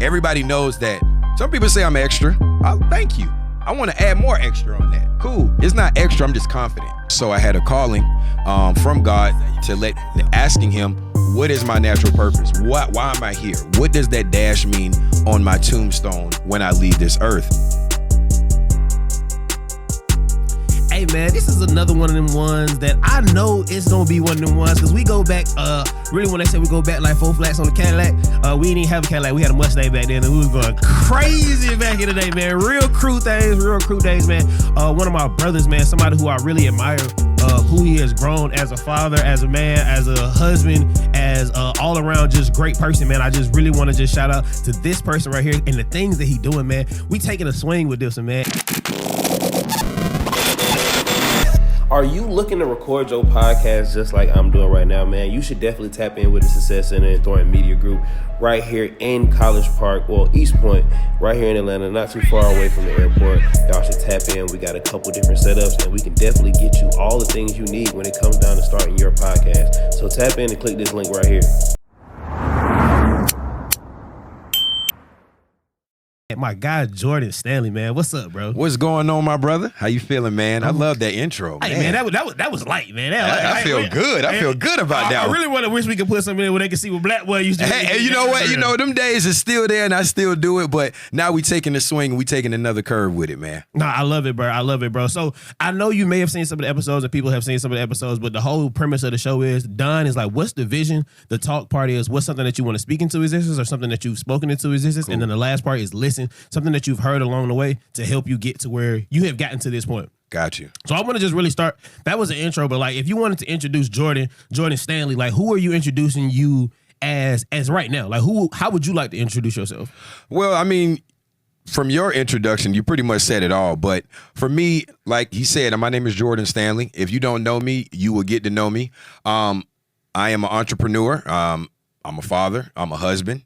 everybody knows that. Some people say I'm extra. Thank you. I want to add more extra on that. Cool. It's not extra. I'm just confident. So I had a calling from God to asking him, what is my natural purpose? Why am I here? What does that dash mean on my tombstone when I leave this earth? Hey man, this is another one of them ones that I know it's gonna be one of them ones because we go back, really when they say we go back like 4 flats on the Cadillac, we didn't even have a Cadillac, we had a Mustang back then and we was going crazy back in the day, man. Real crew days, man. One of my brothers, man, somebody who I really admire, who he has grown as a father, as a man, as a husband, as all around just great person, man. I just really want to just shout out to this person right here and the things that he doing, man. We taking a swing with this one, man. Are you looking to record your podcast just like I'm doing right now, man? You should definitely tap in with the Success Center and Thornton Media Group right here in College Park, well, East Point, right here in Atlanta, not too far away from the airport. Y'all should tap in. We got a couple different setups, and we can definitely get you all the things you need when it comes down to starting your podcast. So tap in and click this link right here. My guy Jordan Stanley, man, what's up, bro? What's going on, my brother? How you feeling, man? I love that intro, man. Hey, man, that was light, man. I feel good. I feel good about that. I really want to wish we could put something in where they can see what Black Boy used to do. Hey, you know what? You know, them days are still there, and I still do it, but now we taking the swing, we taking another curve with it, man. Nah, I love it, bro. So I know you may have seen some of the episodes, and people have seen some of the episodes, but the whole premise of the show is, Don is like, what's the vision? The talk part is, what's something that you want to speak into existence or something that you've spoken into existence? Cool. And then the last part is listen, something that you've heard along the way to help you get to where you have gotten to this point. Got you. So I want to just really start. That was an intro, but like if you wanted to introduce Jordan Stanley, like who are you introducing you as right now? Like how would you like to introduce yourself? Well, I mean, from your introduction, you pretty much said it all. But for me, like he said, my name is Jordan Stanley. If you don't know me, you will get to know me. I am an entrepreneur. I'm a father. I'm a husband.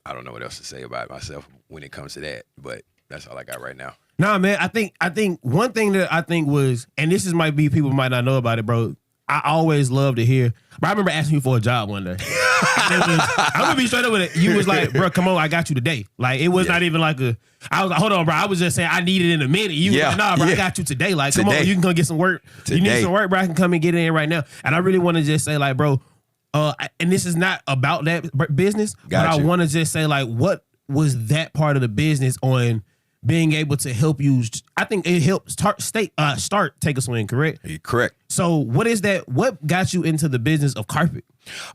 I don't know what else to say about myself when it comes to that, but that's all I got right now. Nah, man, I think one thing that I think was, and this is might be people might not know about it, bro. I always love to hear, but I remember asking you for a job one day. I'm gonna be straight up with it. You was like, bro, come on, I got you today. Like it was not even like I was like, hold on, bro. I was just saying I need it in a minute. You was like, nah, bro, I got you today. Like, come on, you can come get some work. Today. You need some work, bro. I can come and get it in right now. And I really want to just say, like, bro, and this is not about that business, but I want to just say, like, what was that part of the business on being able to help you? I think it helped start Take a Swing, correct? Correct. So what is that? What got you into the business of carpet?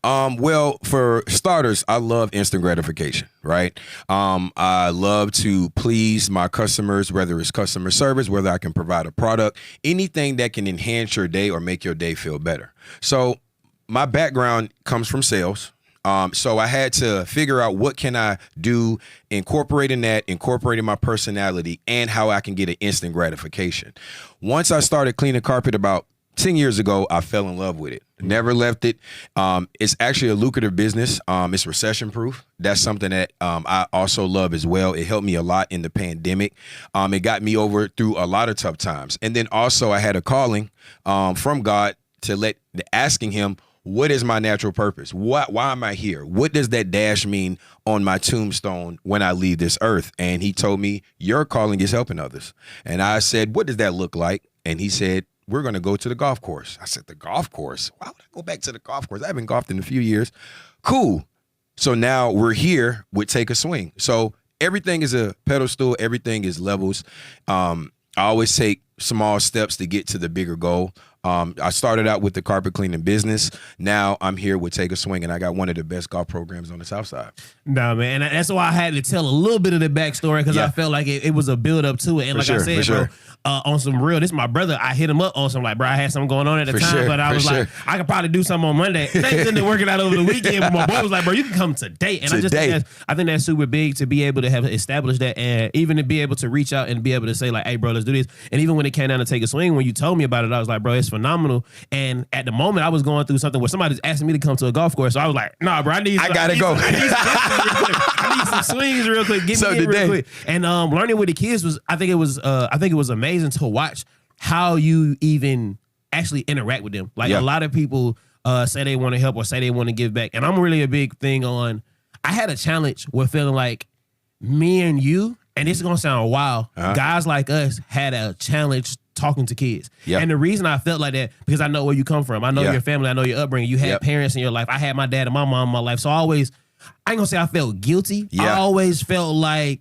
Well, for starters, I love instant gratification, right? I love to please my customers, whether it's customer service, whether I can provide a product, anything that can enhance your day or make your day feel better. So my background comes from sales. So I had to figure out what can I do, incorporating my personality and how I can get an instant gratification. Once I started cleaning carpet about 10 years ago, I fell in love with it. Never left it. It's actually a lucrative business. It's recession proof. That's something that I also love as well. It helped me a lot in the pandemic. It got me over through a lot of tough times. And then also I had a calling from God to asking him, what is my natural purpose? Why am I here? What does that dash mean on my tombstone when I leave this earth? And he told me, your calling is helping others. And I said, what does that look like? And he said, we're going to go to the golf course. I said, the golf course? Why would I go back to the golf course? I haven't golfed in a few years. Cool. So now we're here with Take a Swing. So everything is a pedestal. Everything is levels. I always take small steps to get to the bigger goal. I started out with the carpet cleaning business. Now I'm here with Take a Swing, and I got one of the best golf programs on the South Side. Nah, man, and that's why I had to tell a little bit of the backstory because I felt like it was a build up to it. And like I said, bro, on some real, this is my brother. I hit him up on some like, bro, I had something going on at the time, but I was like, I could probably do something on Monday. Things didn't work it out over the weekend, but my boy was like, bro, you can come today. And I think that's super big to be able to have established that, and even to be able to reach out and be able to say like, hey, bro, let's do this. And even when it came down to Take a Swing, when you told me about it, I was like, bro, it's phenomenal. And at the moment, I was going through something where somebody's asking me to come to a golf course, so I was like, nah, bro, I gotta go. I need some swings real quick. Get me in real quick. And learning with the kids was, I think it was amazing to watch how you even actually interact with them. Like a lot of people say they want to help or say they want to give back. And I'm really a big thing on, I had a challenge with feeling like me and you, and this is going to sound wild, guys like us had a challenge talking to kids. Yep. And the reason I felt like that, because I know where you come from. I know your family. I know your upbringing. You had parents in your life. I had my dad and my mom in my life. So I ain't going to say I felt guilty. I always felt like,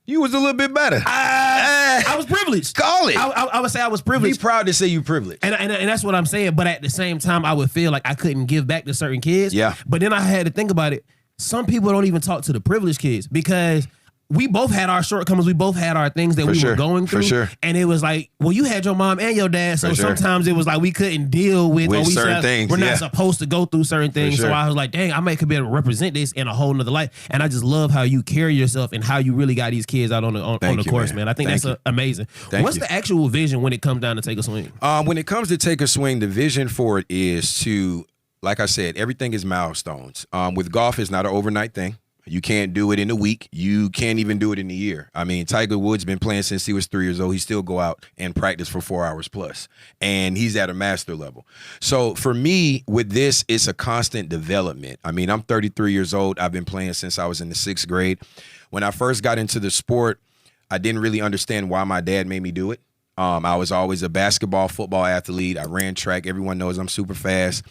you was a little bit better. I was privileged. Call it. I would say I was privileged. Be proud to say you privileged. And that's what I'm saying. But at the same time, I would feel like I couldn't give back to certain kids. Yeah. But then I had to think about it. Some people don't even talk to the privileged kids because we both had our shortcomings. We both had our things that we were going through. For sure. And it was like, well, you had your mom and your dad. So sometimes it was like we couldn't deal with certain things. We're not supposed to go through certain things. So I was like, dang, I could be able to represent this in a whole nother light. And I just love how you carry yourself and how you really got these kids out on the course, man. I think that's amazing. What's the actual vision when it comes down to take a swing? When it comes to take a swing, the vision for it is to, like I said, everything is milestones. With golf, it's not an overnight thing. You can't do it in a week. You can't even do it in a year. I mean, Tiger Woods been playing since he was 3 years old. He still go out and practice for 4 hours plus, and he's at a master level. So for me, with this, it's a constant development. I mean, I'm 33 years old. I've been playing since I was in the 6th grade. When I first got into the sport, I didn't really understand why my dad made me do it. I was always a basketball, football athlete. I ran track. Everyone knows I'm super fast.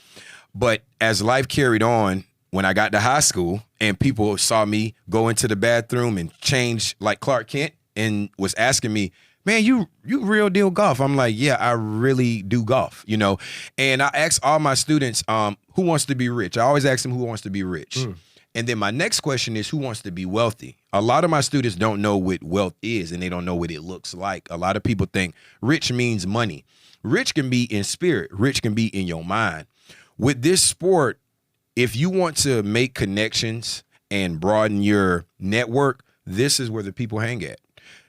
But as life carried on, when I got to high school and people saw me go into the bathroom and change like Clark Kent and was asking me, man, you real deal golf. I'm like, yeah, I really do golf, you know. And I ask all my students, who wants to be rich? I always ask them who wants to be rich. And then my next question is who wants to be wealthy? A lot of my students don't know what wealth is and they don't know what it looks like. A lot of people think rich means money. Rich can be in spirit. Rich can be in your mind. With this sport, if you want to make connections and broaden your network, this is where the people hang at.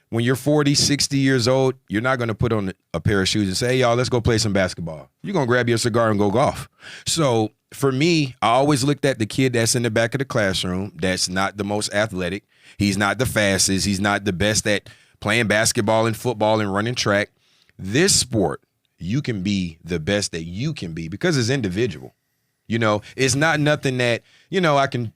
When you're 40, 60 years old, you're not going to put on a pair of shoes and say, hey, y'all, let's go play some basketball. You're going to grab your cigar and go golf. So for me, I always looked at the kid that's in the back of the classroom that's not the most athletic. He's not the fastest. He's not the best at playing basketball and football and running track. This sport, you can be the best that you can be because it's individual. You know, it's not nothing that, you know, I can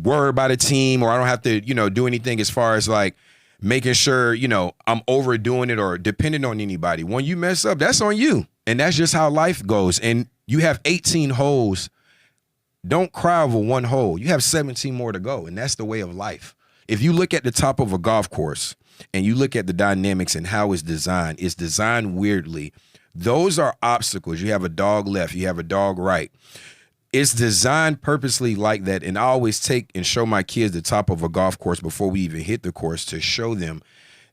worry about a team or I don't have to, you know, do anything as far as like making sure, you know, I'm overdoing it or dependent on anybody. When you mess up, that's on you. And that's just how life goes. And you have 18 holes. Don't cry over one hole. You have 17 more to go. And that's the way of life. If you look at the top of a golf course and you look at the dynamics and how it's designed weirdly. Those are obstacles. You have a dog left, you have a dog right. It's designed purposely like that. And I always take and show my kids the top of a golf course before we even hit the course to show them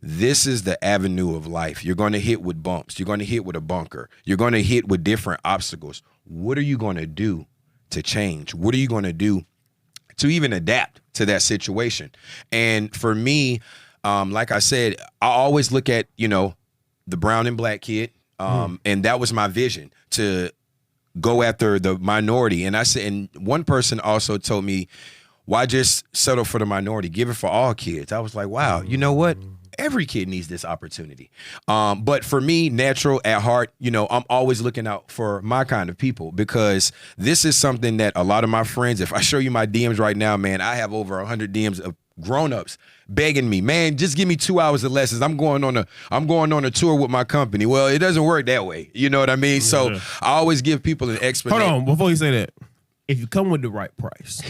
this is the avenue of life. You're going to hit with bumps. You're going to hit with a bunker. You're going to hit with different obstacles. What are you going to do to change? What are you going to do to even adapt to that situation? And for me, like I said, I always look at, you know, the brown and black kid. And that was my vision, to go after the minority. And I said, and one person also told me, why just settle for the minority? Give it for all kids. I was like, wow, you know what? Every kid needs this opportunity. But for me, natural at heart, you know, I'm always looking out for my kind of people because this is something that a lot of my friends, if I show you my DMs right now, man, I have over 100 DMs of grown-ups begging me, man, just give me 2 hours of lessons. I'm going on a tour with my company. Well, it doesn't work that way. You know what I mean? Yeah. So I always give people an explanation. Hold on, before you say that. If you come with the right price,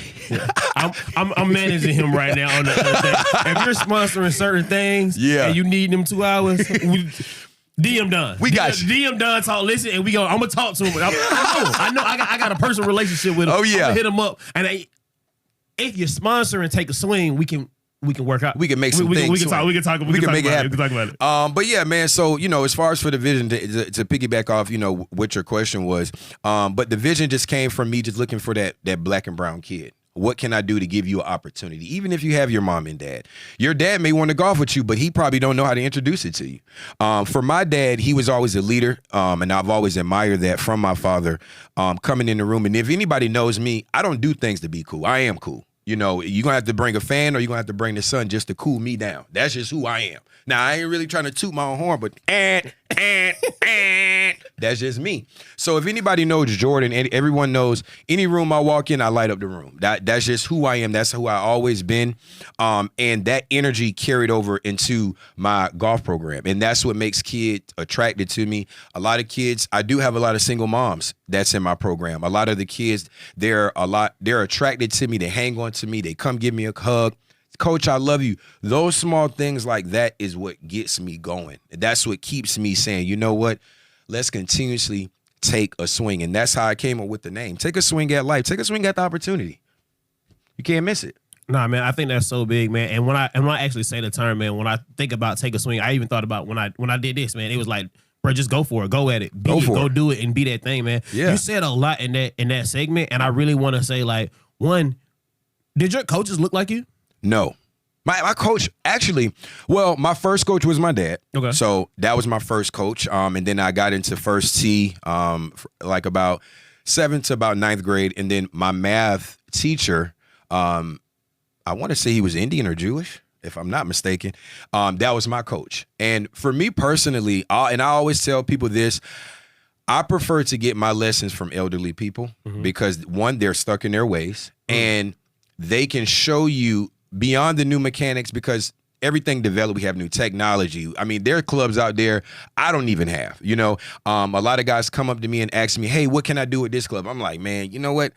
I'm managing him right now on the other thing. If you're sponsoring certain things, and you need them 2 hours, DM done. We got you. DM done. Talk. Listen, and we go. I'm gonna talk to him. I know. I got a personal relationship with him. Oh yeah. I'm gonna hit him up, and if you're sponsoring, take a swing. We can work out. We can make some things. We can talk. We can talk. We can make it happen. We can talk about it. But yeah, man. So you know, as far as for the vision, to piggyback off, you know, what your question was, but the vision just came from me just looking for that black and brown kid. What can I do to give you an opportunity? Even if you have your mom and dad. Your dad may want to golf with you, but he probably don't know how to introduce it to you. For my dad, he was always a leader, and I've always admired that from my father, coming in the room. And if anybody knows me, I don't do things to be cool. I am cool. You know, you're going to have to bring a fan or you're going to have to bring the sun just to cool me down. That's just who I am. Now, I ain't really trying to toot my own horn, but That's just me. So if anybody knows Jordan, and everyone knows any room I walk in, I light up the room. That's just who I am. That's who I always been. And that energy carried over into my golf program. And that's what makes kids attracted to me. A lot of kids, I do have a lot of single moms that's in my program. A lot of the kids, they're attracted to me. They hang on to me. They come give me a hug. Coach, I love you. Those small things like that is what gets me going. That's what keeps me saying, you know what? Let's continuously take a swing. And that's how I came up with the name. Take a swing at life. Take a swing at the opportunity. You can't miss it. Nah, man, I think that's so big, man. And when I actually say the term, man, when I think about take a swing, I even thought about when I did this, man. It was like, bro, just go for it. Go at it. Go do it and be that thing, man. Yeah. You said a lot in that segment, and I really want to say, like, one, did your coaches look like you? No. My coach, actually, well, my first coach was my dad. Okay. So that was my first coach. And then I got into first tee like about 7th to about 9th grade. And then my math teacher, I want to say he was Indian or Jewish, if I'm not mistaken. That was my coach. And for me personally, and I always tell people this, I prefer to get my lessons from elderly people because, one, they're stuck in their ways, and they can show you beyond the new mechanics because everything developed. We have new technology. I mean, there are clubs out there I don't even have. You know, a lot of guys come up to me and ask me, hey, what can I do with this club? I'm like, man, you know what?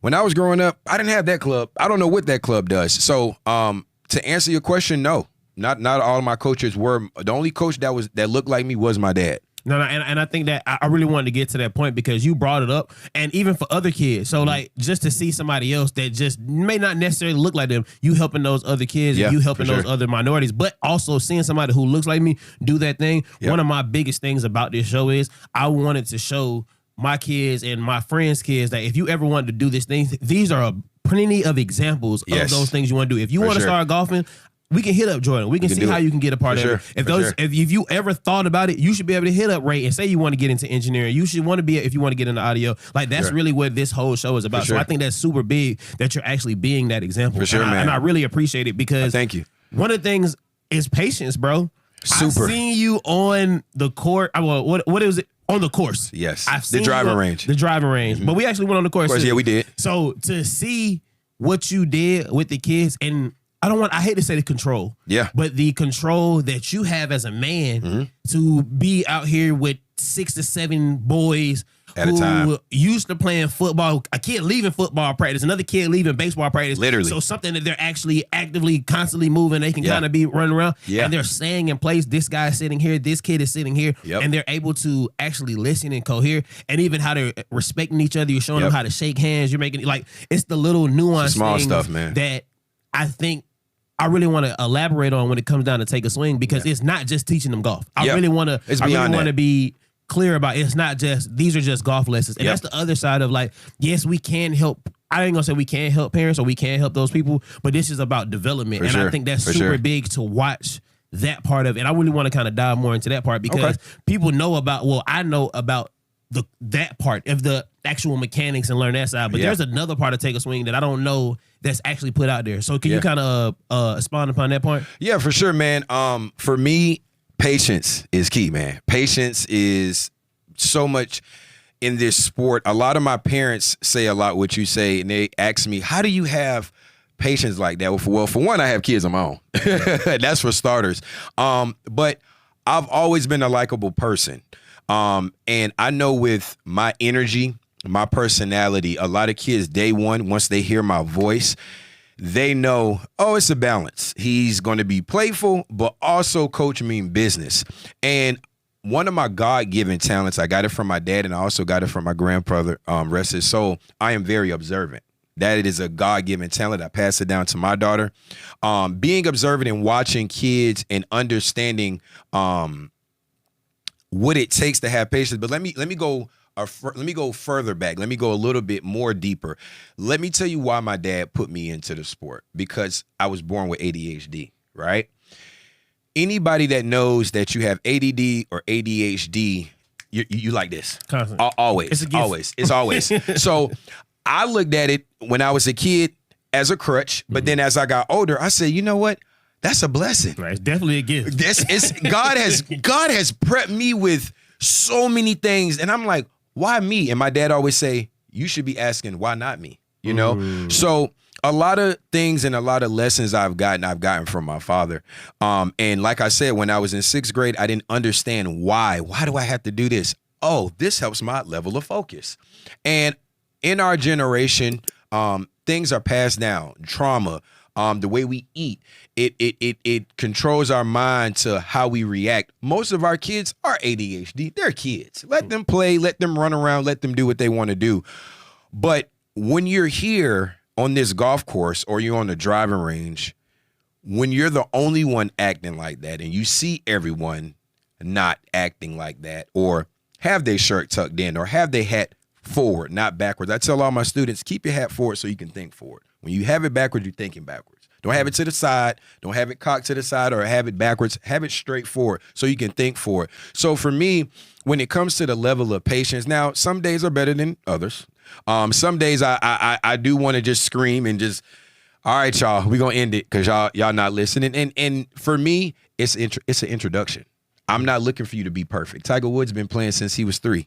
When I was growing up, I didn't have that club. I don't know what that club does. So to answer your question, no, not all of my coaches were. The only coach that looked like me was my dad. No, and I think that I really wanted to get to that point because you brought it up, and even for other kids. So, like, just to see somebody else that just may not necessarily look like them, you helping those other kids and you helping those other minorities, but also seeing somebody who looks like me do that thing. Yep. One of my biggest things about this show is I wanted to show my kids and my friends' kids that if you ever wanted to do this thing, these are plenty of examples of those things you want to do. If you want to start golfing, we can hit up Jordan. We can see how you can get a part of it. If you ever thought about it, you should be able to hit up Ray and say you want to get into engineering. You should want to be if you want to get into audio. Like that's really what this whole show is about. So I think that's super big that you're actually being that example. And I really appreciate it because thank you. One of the things is patience, bro. Super. I've seen you on the court. What is it? On the course. Yes. I've seen the driving range. The driving range. But we actually went on the course. Yeah, we did. So to see what you did with the kids, and I hate to say the control. Yeah. But the control that you have as a man to be out here with 6 to 7 boys at a time, used to playing football, a kid leaving football practice, another kid leaving baseball practice. Literally. So something that they're actually actively, constantly moving, they can kind of be running around. Yeah. And they're staying in place. This guy's sitting here, this kid is sitting here. Yep. And they're able to actually listen and cohere. And even how they're respecting each other. You're showing them how to shake hands. You're making, like, it's the little nuance small things stuff, man, that I think I really want to elaborate on when it comes down to take a swing because it's not just teaching them golf. I really want to be clear about it's not just these are just golf lessons. And that's the other side of like, yes, we can help. I ain't gonna say we can't help parents or we can't help those people, but this is about development. I think that's super big to watch that part of it. And I really want to kind of dive more into that part because people know about, I know about that part of the actual mechanics and learn that side. But there's another part of take a swing that I don't know that's actually put out there. So can you kind of expound upon that point? Yeah, for sure, man. For me, patience is key, man. Patience is so much in this sport. A lot of my parents say a lot what you say, and they ask me, how do you have patience like that? Well, for one, I have kids of my own. That's for starters. But I've always been a likable person. And I know with my energy, my personality, a lot of kids, day one, once they hear my voice, they know, oh, it's a balance. He's going to be playful, but also coach mean business. And one of my God-given talents, I got it from my dad, and I also got it from my grandfather, rest his soul. I am very observant. That is a God-given talent. I pass it down to my daughter. Being observant and watching kids and understanding what it takes to have patience. But let me go further back. Let me go a little bit more deeper. Let me tell you why my dad put me into the sport, because I was born with ADHD, right? Anybody that knows that you have ADD or ADHD, you like this. Constantly. Always. It's always. So I looked at it when I was a kid as a crutch, but then as I got older, I said, you know what? That's a blessing. Right, it's definitely a gift. God has prepped me with so many things, and I'm like, why me? And my dad always say, you should be asking, why not me? You know? So a lot of things and a lot of lessons I've gotten from my father. And like I said, when I was in 6th grade, I didn't understand why. Why do I have to do this? Oh, this helps my level of focus. And in our generation, things are passed down. Trauma, the way we eat, it controls our mind to how we react. Most of our kids are ADHD. They're kids. Let them play, let them run around, let them do what they want to do. But when you're here on this golf course or you're on the driving range, when you're the only one acting like that and you see everyone not acting like that, or have their shirt tucked in, or have their hat forward, not backwards. I tell all my students, keep your hat forward so you can think forward. When you have it backwards, you're thinking backwards. Don't have it to the side. Don't have it cocked to the side or have it backwards. Have it straight forward so you can think forward. So for me, when it comes to the level of patience, now some days are better than others. Some days I do want to just scream and just, all right, y'all, we're going to end it because y'all not listening. And for me, it's an introduction. I'm not looking for you to be perfect. Tiger Woods been playing since he was 3.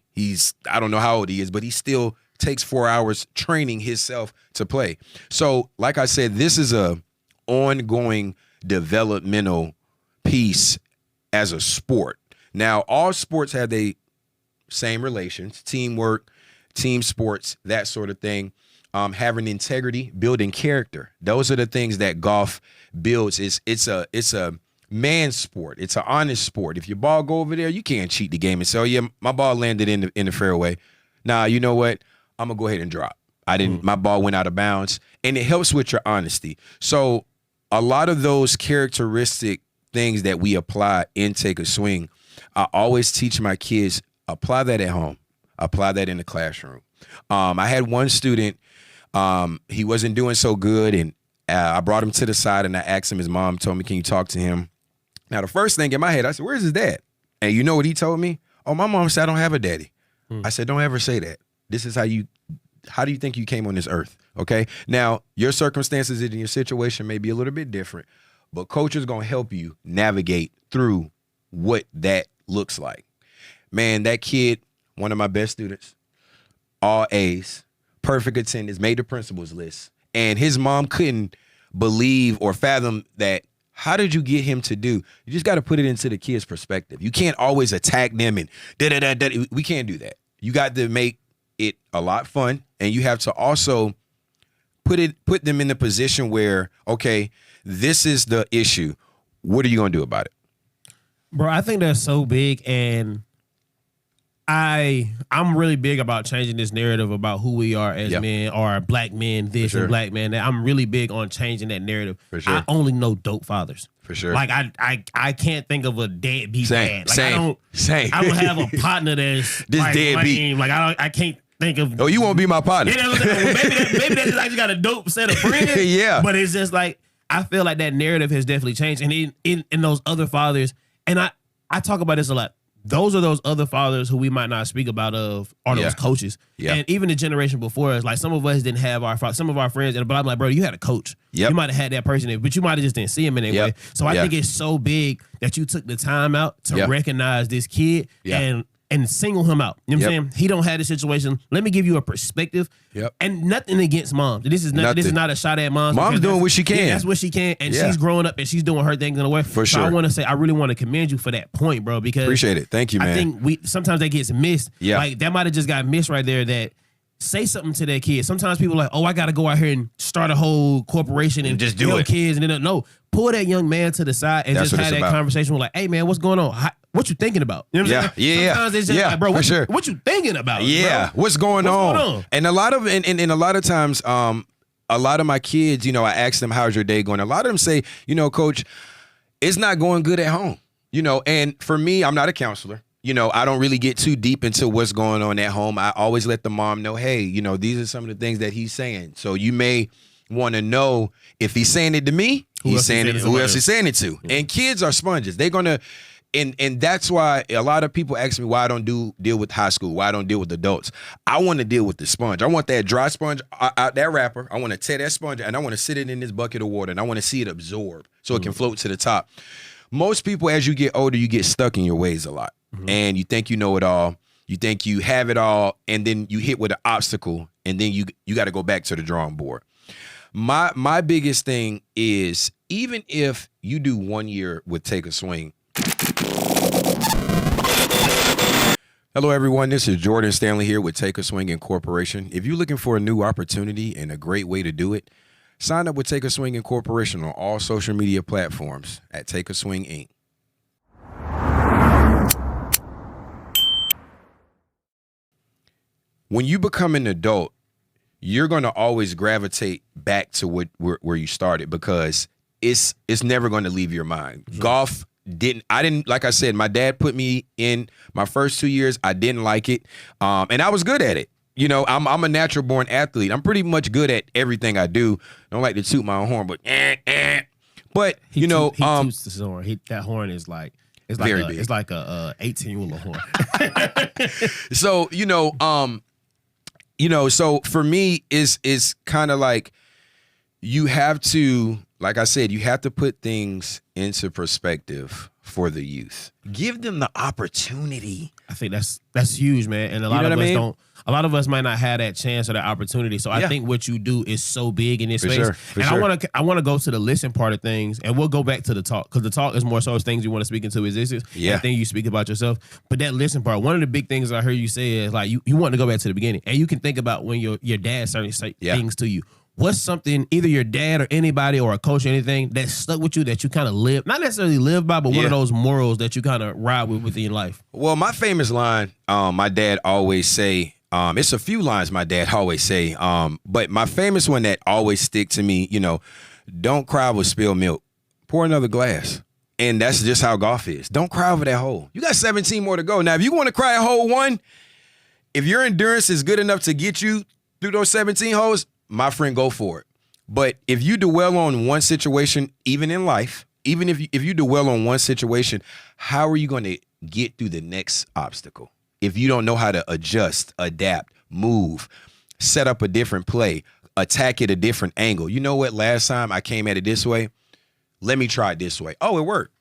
I don't know how old he is, but he still takes 4 hours training himself to play. So like I said, this is a ongoing developmental piece as a sport. Now, all sports have the same relations, teamwork, team sports, that sort of thing. Having integrity, building character. Those are the things that golf builds. It's a man's sport. It's an honest sport. If your ball go over there, you can't cheat the game and say, oh, yeah, my ball landed in the fairway. Nah, you know what? I'm going to go ahead and drop. My ball went out of bounds. And it helps with your honesty. So a lot of those characteristic things that we apply in Take a Swing, I always teach my kids, apply that at home. Apply that in the classroom. I had one student, he wasn't doing so good, and I brought him to the side and I asked him, his mom told me, can you talk to him? Now, the first thing in my head, I said, where's his dad? And you know what he told me? Oh, my mom said I don't have a daddy. I said, don't ever say that. This is how do you think you came on this earth? Okay. Now, your circumstances in your situation may be a little bit different, but coach is going to help you navigate through what that looks like. Man, that kid, one of my best students, all A's, perfect attendance, made the principal's list. And his mom couldn't believe or fathom that. How did you get him to do? You just got to put it into the kid's perspective. You can't always attack them and da-da-da-da. We can't do that. You got to make it a lot fun, and you have to also put them in the position where, okay, this is the issue. What are you going to do about it? Bro, I think that's so big, and I'm really big about changing this narrative about who we are as men, or black men, this and black men. I'm really big on changing that narrative. For sure. I only know dope fathers. For sure. Like I can't think of a deadbeat dad. Like I don't have a partner that's this like, deadbeat. Like I can't think of. Oh, you won't be my partner. You know what I'm saying? Maybe that's like you got a dope set of friends. Yeah. But it's just like I feel like that narrative has definitely changed, and in those other fathers, and I talk about this a lot. Those are those other fathers who we might not speak about are those coaches. Yeah. And even the generation before us, like some of us didn't have some of our friends, but I'm like, bro, you had a coach. Yep. You might have had that person, but you might have just didn't see him in that way. So I think it's so big that you took the time out to recognize this kid and single him out. You know what I'm saying? He don't have this situation. Let me give you a perspective. And nothing against moms. This is not a shot at moms. Mom's doing what she can. Yeah, that's what she can. And she's growing up and she's doing her things in a way. For sure. So I want to say, I really want to commend you for that point, bro, because appreciate it. Thank you, man. I think sometimes that gets missed. Yeah. Like that might have just got missed right there, that say something to that kid. Sometimes people are like, oh, I got to go out here and start a whole corporation and just do it. Kids and then no, pull that young man to the side and just have that conversation with like, hey man, what's going on? What you thinking about? You know what I'm saying? Yeah. Sometimes it's just like, bro, what you thinking about? Yeah. Bro? What's going on? And a lot of times, a lot of my kids, I ask them, how's your day going? A lot of them say, coach, it's not going good at home. And for me, I'm not a counselor. I don't really get too deep into what's going on at home. I always let the mom know, hey, these are some of the things that he's saying. So you may want to know if he's saying it to me, who else he's saying it to. And kids are sponges. They're going to, And that's why a lot of people ask me why I don't deal with high school, why I don't deal with adults. I want to deal with the sponge. I want that dry sponge out that wrapper. I want to tear that sponge and I want to sit it in this bucket of water and I want to see it absorb so it can float to the top. Most people, as you get older, you get stuck in your ways a lot. And you think you know it all. You think you have it all. And then you hit with an obstacle and then you got to go back to the drawing board. My biggest thing is, even if you do 1 year with Take a Swing. Hello, everyone. This is Jordan Stanley here with Take a Swing Incorporation. If you're looking for a new opportunity and a great way to do it, sign up with Take a Swing Incorporation on all social media platforms at Take a Swing Inc. When you become an adult, you're going to always gravitate back to where you started, because it's never going to leave your mind. Golf like I said, my dad put me in my first 2 years. I didn't like it. And I was good at it. You know, I'm a natural born athlete. I'm pretty much good at everything I do. I don't like to toot my own horn, but But he toots the horn. That horn is like it's like a 18-wheeler horn. So for me is kind of like, you have to, like I said, you have to put things into perspective for the youth. Give them the opportunity. I think that's huge, man. And a lot of us might not have that chance or that opportunity. So I think what you do is so big in this space. I want to go to the listen part of things, and we'll go back to the talk, because the talk is more so things you want to speak into existence. Yeah. The thing you speak about yourself. But that listen part, one of the big things I heard you say is like you want to go back to the beginning, and you can think about when your dad started saying things to you. What's something, either your dad or anybody or a coach or anything, that stuck with you, that you kind of live, not necessarily live by, but one of those morals that you kind of ride with within your life? Well, my famous line, my dad always say, it's a few lines my dad always say, but my famous one that always stick to me, don't cry over spilled milk, pour another glass. And that's just how golf is. Don't cry over that hole. You got 17 more to go. Now, if you want to cry a hole one, if your endurance is good enough to get you through those 17 holes, my friend, go for it. But if you dwell on one situation, even in life, even if you dwell on one situation, how are you going to get through the next obstacle if you don't know how to adjust, adapt, move, set up a different play, attack it a different angle? You know what? Last time I came at it this way. Let me try it this way. Oh, it worked.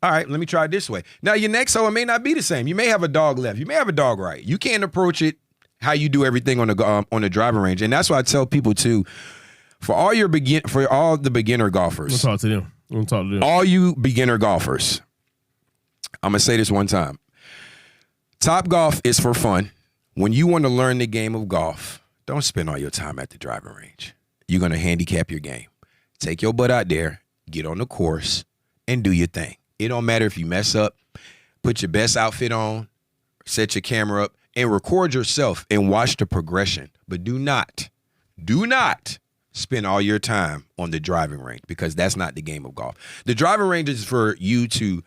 All right, let me try it this way. Now, your next hole may not be the same. You may have a dog left. You may have a dog right. You can't approach it how you do everything on the driving range. And that's why I tell people too, for all the beginner golfers. We'll talk to them. All you beginner golfers, I'm going to say this one time. Top golf is for fun. When you want to learn the game of golf, don't spend all your time at the driving range. You're going to handicap your game. Take your butt out there, get on the course, and do your thing. It don't matter if you mess up. Put your best outfit on, set your camera up, and record yourself and watch the progression. But do not spend all your time on the driving range, because that's not the game of golf. The driving range is for you to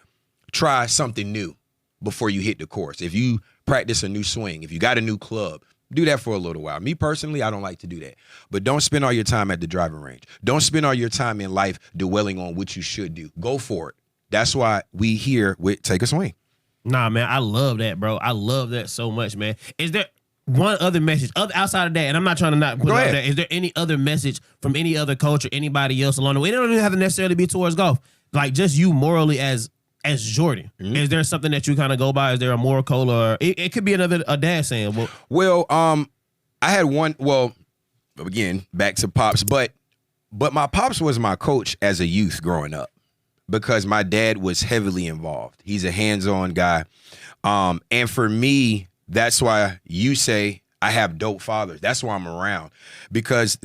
try something new before you hit the course. If you practice a new swing, if you got a new club, do that for a little while. Me personally, I don't like to do that. But don't spend all your time at the driving range. Don't spend all your time in life dwelling on what you should do. Go for it. That's why we here with Take a Swing. Nah, man, I love that, bro. I love that so much, man. Is there one other message outside of that? And I'm not trying to not put it out there. Is there any other message from any other coach or anybody else along the way? It don't even have to necessarily be towards golf. Like, just you morally as Jordan. Mm-hmm. Is there something that you kind of go by? Is there a moral code, or it could be a dad saying? Well, I had one. Well, again, back to pops, but my pops was my coach as a youth growing up, because my dad was heavily involved. He's a hands-on guy. And for me, that's why you say I have dope fathers. That's why I'm around, because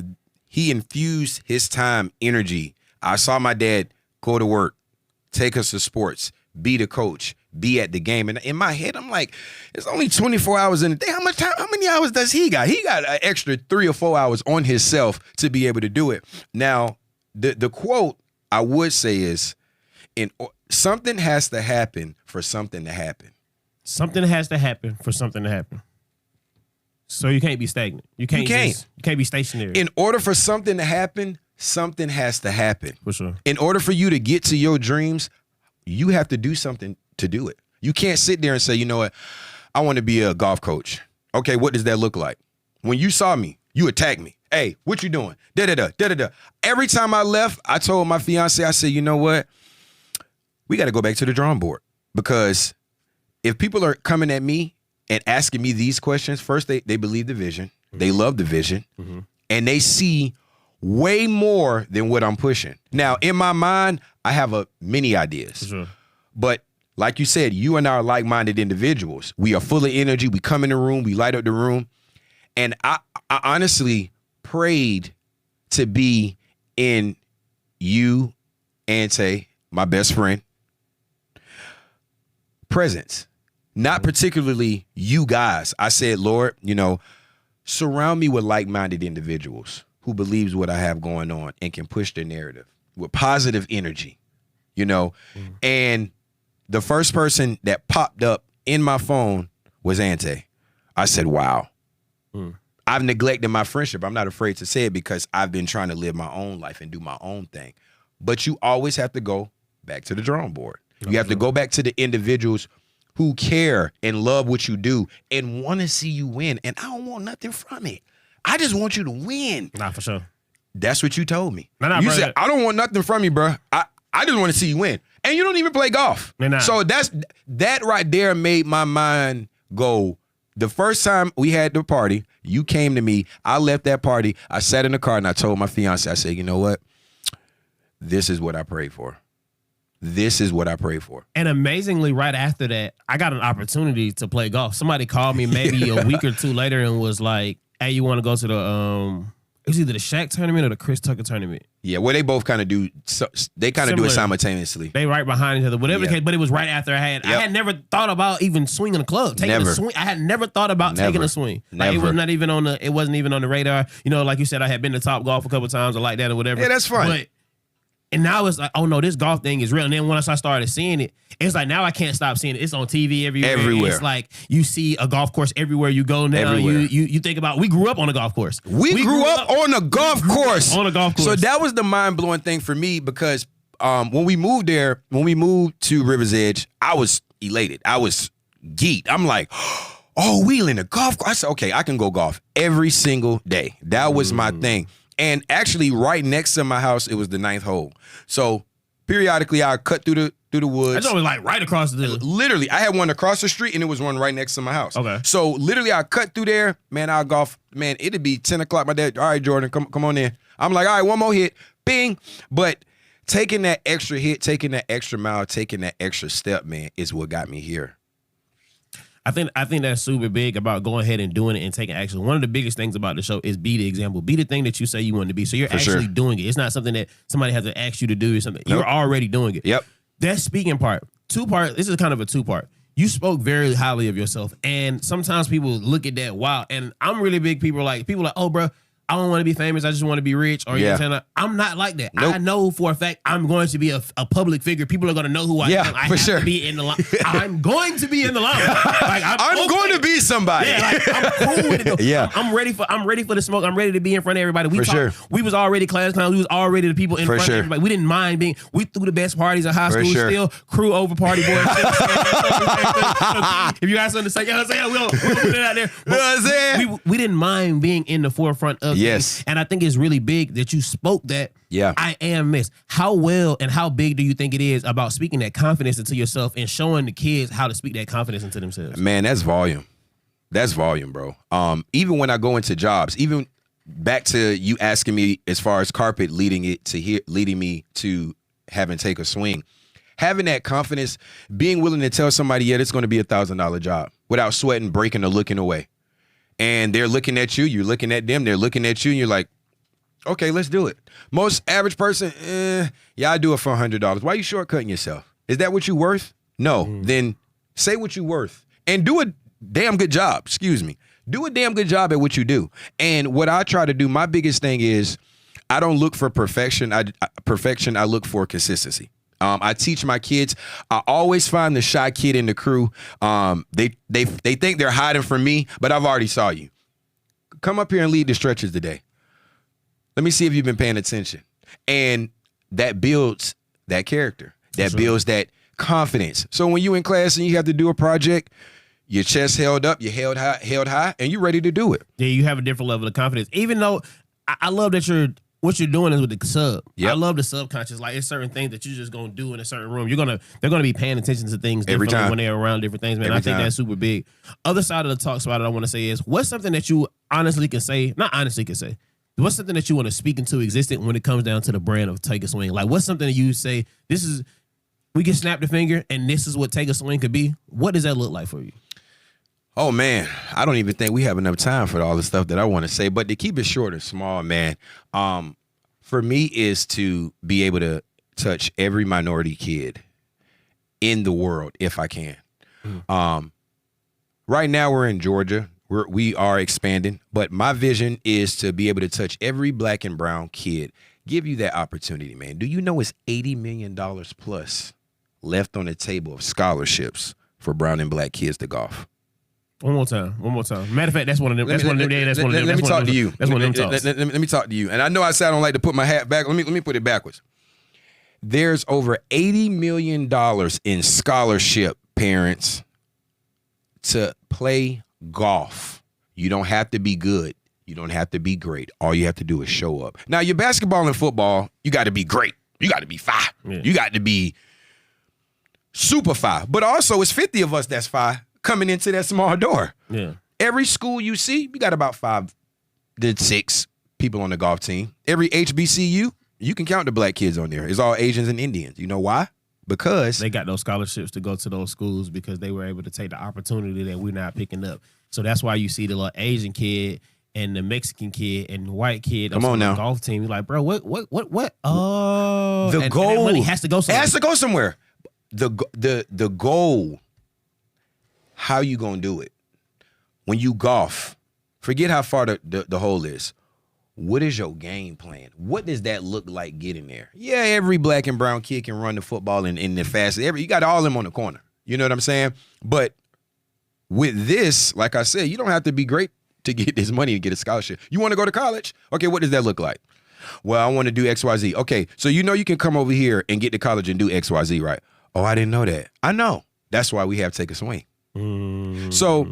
he infused his time, energy. I saw my dad go to work, take us to sports, be the coach, be at the game. And in my head, I'm like, it's only 24 hours in a day. How many hours does he got? He got an extra 3 or 4 hours on himself to be able to do it. Now, the quote I would say is, something has to happen for something to happen. Something has to happen for something to happen. So you can't be stagnant. You can't be stationary. In order for something to happen, something has to happen. For sure. In order for you to get to your dreams, you have to do something to do it. You can't sit there and say, you know what, I want to be a golf coach. Okay, what does that look like? When you saw me, you attacked me. Hey, what you doing? Da-da-da. Every time I left, I told my fiance, I said, you know what? We got to go back to the drawing board, because if people are coming at me and asking me these questions, first, they believe the vision. Mm-hmm. They love the vision. Mm-hmm. And they see way more than what I'm pushing. Now, in my mind, I have many ideas. Sure. But like you said, you and I are like-minded individuals. We are full of energy. We come in the room. We light up the room. And I honestly prayed to be in you, Ante, my best friend, presence. Not particularly you guys. I said, Lord, surround me with like-minded individuals who believes what I have going on and can push the narrative with positive energy, And the first person that popped up in my phone was Ante. I said, wow. I've neglected my friendship. I'm not afraid to say it, because I've been trying to live my own life and do my own thing. But you always have to go back to the drawing board. You have to go back to the individuals who care and love what you do and want to see you win. And I don't want nothing from it. I just want you to win. Nah, for sure. That's what you told me. Nah, you said, I don't want nothing from you, bro. I just want to see you win. And you don't even play golf. Nah. So that right there made my mind go. The first time we had the party, you came to me. I left that party. I sat in the car and I told my fiance, I said, you know what? This is what I prayed for. This is what I prayed for. And amazingly, right after that, I got an opportunity to play golf. Somebody called me maybe a week or two later and was like, hey, you want to go to the, it was either the Shaq tournament or the Chris Tucker tournament. Yeah, well, they both kind of do, they kind of do it simultaneously. They right behind each other, whatever the case, but it was right after I had never thought about even swinging a club, taking a swing. I had never thought about taking a swing. Like, it was not even it wasn't even on the radar. Like you said, I had been to Top Golf a couple times or like that or whatever. Yeah, that's fun. And now it's like, oh no, this golf thing is real. And then once I started seeing it, it's like now I can't stop seeing it. It's on TV everywhere. It's like you see a golf course everywhere you go now. You think about, we grew up on a golf course. We grew up on a golf course. On a golf course. So that was the mind-blowing thing for me, because when we moved to River's Edge, I was elated. I was geeked. I'm like, oh, we in a golf course. I said, okay, I can go golf every single day. That was my thing. And actually, right next to my house, it was the 9th hole. So periodically, I cut through the woods. That's always like right across the. Literally, I had one across the street, and it was one right next to my house. Okay. So literally, I cut through there. Man, I'll golf. Man, it'd be 10 o'clock. My dad, all right, Jordan, come on in. I'm like, all right, one more hit, bing. But taking that extra hit, taking that extra mile, taking that extra step, man, is what got me here. I think that's super big about going ahead and doing it and taking action. One of the biggest things about the show is be the example. Be the thing that you say you want to be. So you're actually doing it. It's not something that somebody has to ask you to do or something. Nope. You're already doing it. Yep. That speaking part, this is kind of a two-part. You spoke very highly of yourself. And sometimes people look at that, wow. And I'm really big people like, oh, bro, I don't want to be famous. I just want to be rich. Or you know what I'm saying? I'm not like that. Nope. I know for a fact I'm going to be a public figure. People are going to know who I am. I have to be in the line. I'm going to be in the line. Like, I'm going to be somebody. Yeah, like, I'm cool with it. Yeah. I'm ready for the smoke. I'm ready to be in front of everybody. We was already class clowns. We was already the people in front of everybody. We didn't mind we threw the best parties in high school. Still crew over party boys. If you got something to say, we'll put it out there. We didn't mind being in the forefront of yes. And I think it's really big that you spoke that. Yeah. I am Miss. How well and how big do you think it is about speaking that confidence into yourself and showing the kids how to speak that confidence into themselves? Man, that's volume. That's volume, bro. Even when I go into jobs, even back to you asking me as far as carpet leading me to having take a swing, having that confidence, being willing to tell somebody, yeah, it's going to be $1,000 job without sweating, breaking, or looking away. And they're looking at you, you're looking at them, they're looking at you, and you're like, okay, let's do it. Most average person, yeah, I do it for $100. Why are you shortcutting yourself? Is that what you're worth? No. Then say what you're worth and do a damn good job. Excuse me. Do a damn good job at what you do. And what I try to do, my biggest thing is I don't look for perfection. I look for consistency. I teach my kids. I always find the shy kid in the crew. They think they're hiding from me, but I've already saw you. Come up here and lead the stretches today. Let me see if you've been paying attention. And that builds that character. That builds that confidence. So when you in class and you have to do a project, your chest held up, you held high, and you're ready to do it. Yeah, you have a different level of confidence. Even though I love that what you're doing is with the sub. Yep. I love the subconscious. Like, it's certain things that you're just gonna do in a certain room. They're gonna be paying attention to things every time when they're around different things, man. I think that's super big. Other side of the talk spot I want to say is, what's something that you honestly can say? Not honestly can say. What's something that you want to speak into existence when it comes down to the brand of Take a Swing? Like, what's something that you say, we can snap the finger and this is what Take a Swing could be? What does that look like for you? Oh, man, I don't even think we have enough time for all the stuff that I want to say. But to keep it short and small, man, for me is to be able to touch every minority kid in the world if I can. Right now we're in Georgia. We are expanding. But my vision is to be able to touch every black and brown kid. Give you that opportunity, man. Do you know it's $80 million plus left on the table of scholarships for brown and black kids to golf? One more time. Matter of fact, that's one of them. Let me talk to you. That's one of them talks. Let me talk to you. And I know I said I don't like to put my hat back. Let me put it backwards. There's over $80 million in scholarship, parents, to play golf. You don't have to be good. You don't have to be great. All you have to do is show up. Now, your basketball and football, you got to be great. You got to be fire. Yeah. You got to be super fire. But also, it's 50 of us that's fire coming into that small door. Yeah. Every school you see, we got about 5 to 6 people on the golf team. Every HBCU, you can count the black kids on there. It's all Asians and Indians. You know why? Because they got those scholarships to go to those schools because they were able to take the opportunity that we're not picking up. So that's why you see the little Asian kid and the Mexican kid and the white kid on the golf team. You're like, bro, what? Oh, the goal and money has to go somewhere. It has to go somewhere. The goal. How you gonna do it? When you golf, forget how far the hole is. What is your game plan? What does that look like getting there? Yeah, every black and brown kid can run the football in the fastest. You got all of them on the corner. You know what I'm saying? But with this, like I said, you don't have to be great to get this money to get a scholarship. You want to go to college? Okay, what does that look like? Well, I want to do XYZ. Okay, so you can come over here and get to college and do XYZ, right? Oh, I didn't know that. I know. That's why we have Take a Swing. So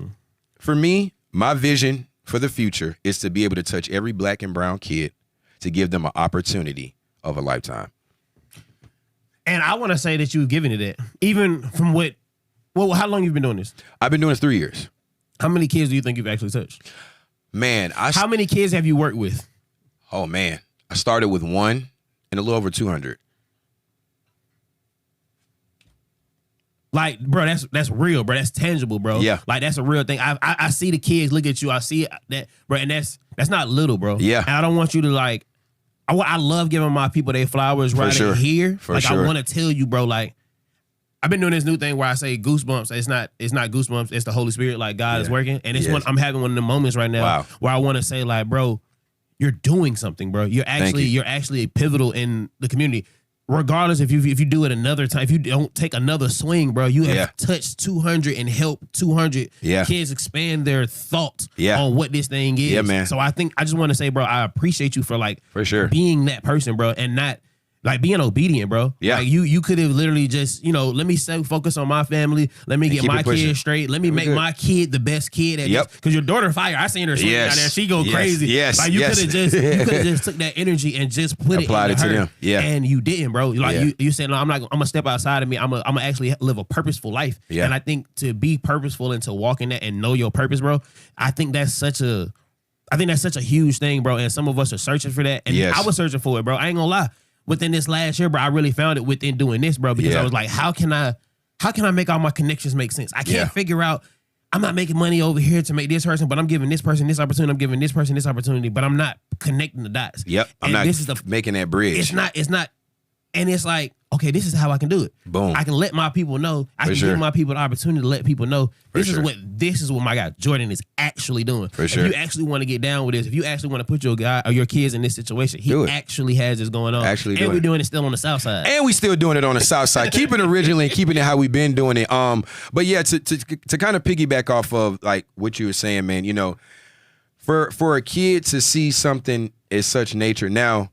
for me, my vision for the future is to be able to touch every black and brown kid to give them an opportunity of a lifetime. And I want to say that you've given it that. Even from how long you've been doing this? I've been doing this 3 years. How many kids do you think you've actually touched? Man, how many kids have you worked with? Oh, man. I started with 1 and a little over 200. Like, bro, that's real, bro. That's tangible, bro. Yeah. Like, that's a real thing. I see the kids look at you. I see that, bro, and that's not little, bro. Yeah. And I don't want you to, like, I love giving my people their flowers right here. For sure. I want to tell you, bro, like, I've been doing this new thing where I say goosebumps. It's not goosebumps. It's the Holy Spirit. Like, God is working. And it's I'm having one of the moments right now where I want to say, like, bro, you're doing something, bro. You're actually pivotal in the community. Regardless if you do it another time, if you don't take another swing, bro, you have touched 200 and helped 200 kids expand their thoughts on what this thing is. Yeah, man. So I just want to say, bro, I appreciate you for sure being that person, bro, and not like being obedient, bro. Yeah. Like you could have literally just, let me focus on my family. Let me get my kid straight. Let me make my kid the best kid at this. Because your daughter fire, I seen her swing down there. She go crazy. Yes. Like you could have just took that energy and just applied it to them. Yeah. And you didn't, bro. Like you said, no, I'm gonna step outside of me. I'm gonna actually live a purposeful life. Yeah. And I think to be purposeful and to walk in that and know your purpose, bro, I think that's such a huge thing, bro. And some of us are searching for that. And I was searching for it, bro. I ain't gonna lie. Within this last year, bro, I really found it within doing this, bro, because I was like, how can I make all my connections make sense? I can't figure out, I'm not making money over here to make this person, but I'm giving this person this opportunity, I'm giving this person this opportunity, but I'm not connecting the dots. Yep. I'm not making that bridge. It's not, and it's like, okay, this is how I can do it. Boom. I can let my people know. I can give my people the opportunity to let people know this is what my guy Jordan is actually doing. For sure. If you actually want to get down with this, if you actually want to put your guy or your kids in this situation, he actually has this going on. And we're doing it still on the south side. And we still doing it on the south side. Keeping it original and keeping it how we've been doing it. But yeah, to kind of piggyback off of like what you were saying, man, for a kid to see something as such nature now.